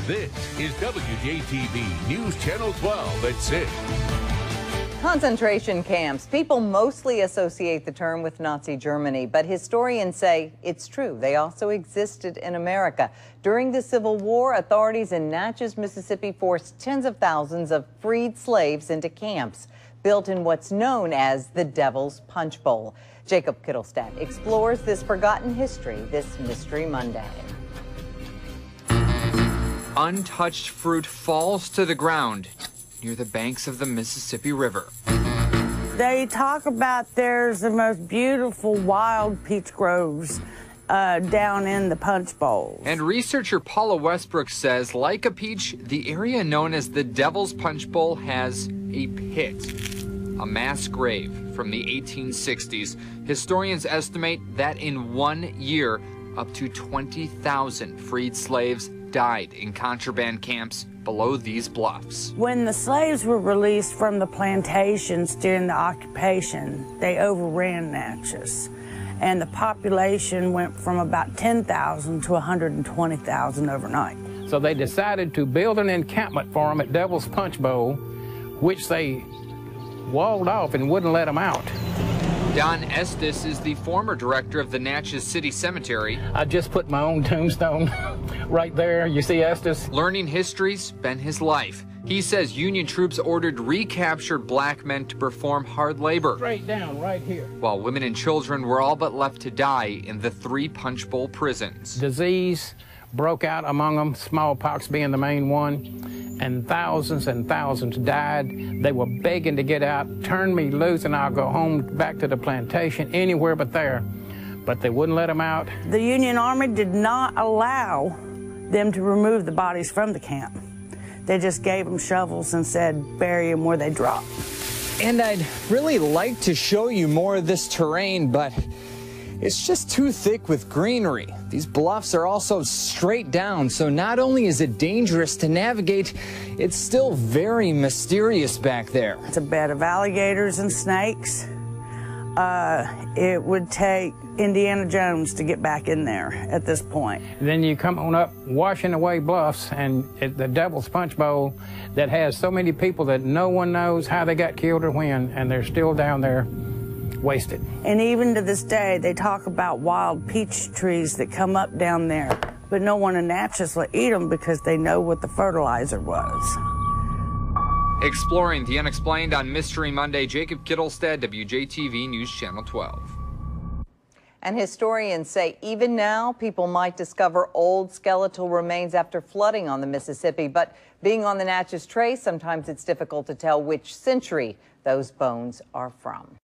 This is WJTV News Channel 12 at 6. Concentration camps. People mostly associate the term with Nazi Germany, but historians say it's true. They also existed in America. During the Civil War, authorities in Natchez, Mississippi forced tens of thousands of freed slaves into camps built in what's known as the Devil's Punch Bowl. Jacob Kittelstadt explores this forgotten history this Mystery Monday. Untouched fruit falls to the ground near the banks of the Mississippi River. They talk about there's the most beautiful wild peach groves down in the Punch Bowl. And researcher Paula Westbrook says, like a peach, the area known as the Devil's Punch Bowl has a pit, a mass grave from the 1860s. Historians estimate that in 1 year, up to 20,000 freed slaves died in contraband camps below these bluffs. When the slaves were released from the plantations during the occupation, they overran Natchez, and the population went from about 10,000 to 120,000 overnight. So they decided to build an encampment for them at Devil's Punch Bowl, which they walled off and wouldn't let them out. Don Estes is the former director of the Natchez City Cemetery. I just put my own tombstone right there. You see Estes? Learning history's been his life. He says Union troops ordered recaptured black men to perform hard labor. Straight down right here. While women and children were all but left to die in the 3 Punch Bowl prisons. Disease broke out among them, smallpox being the main one, and thousands died. They were begging to get out. Turn me loose and I'll go home back to the plantation, anywhere but there. But they wouldn't let them out. The Union Army did not allow them to remove the bodies from the camp. They just gave them shovels and said bury them where they drop. And I'd really like to show you more of this terrain, but it's just too thick with greenery. These bluffs are also straight down, so not only is it dangerous to navigate, it's still very mysterious back there. It's a bed of alligators and snakes. It would take Indiana Jones to get back in there at this point. Then you come on up washing away bluffs, and at the Devil's Punch Bowl that has so many people that no one knows how they got killed or when, and they're still down there wasted. And even to this day, they talk about wild peach trees that come up down there, but no one in Natchez will eat them because they know what the fertilizer was. Exploring the unexplained on Mystery Monday, Jacob Kittelstadt, WJTV News Channel 12. And historians say even now, people might discover old skeletal remains after flooding on the Mississippi. But being on the Natchez Trace, sometimes it's difficult to tell which century those bones are from.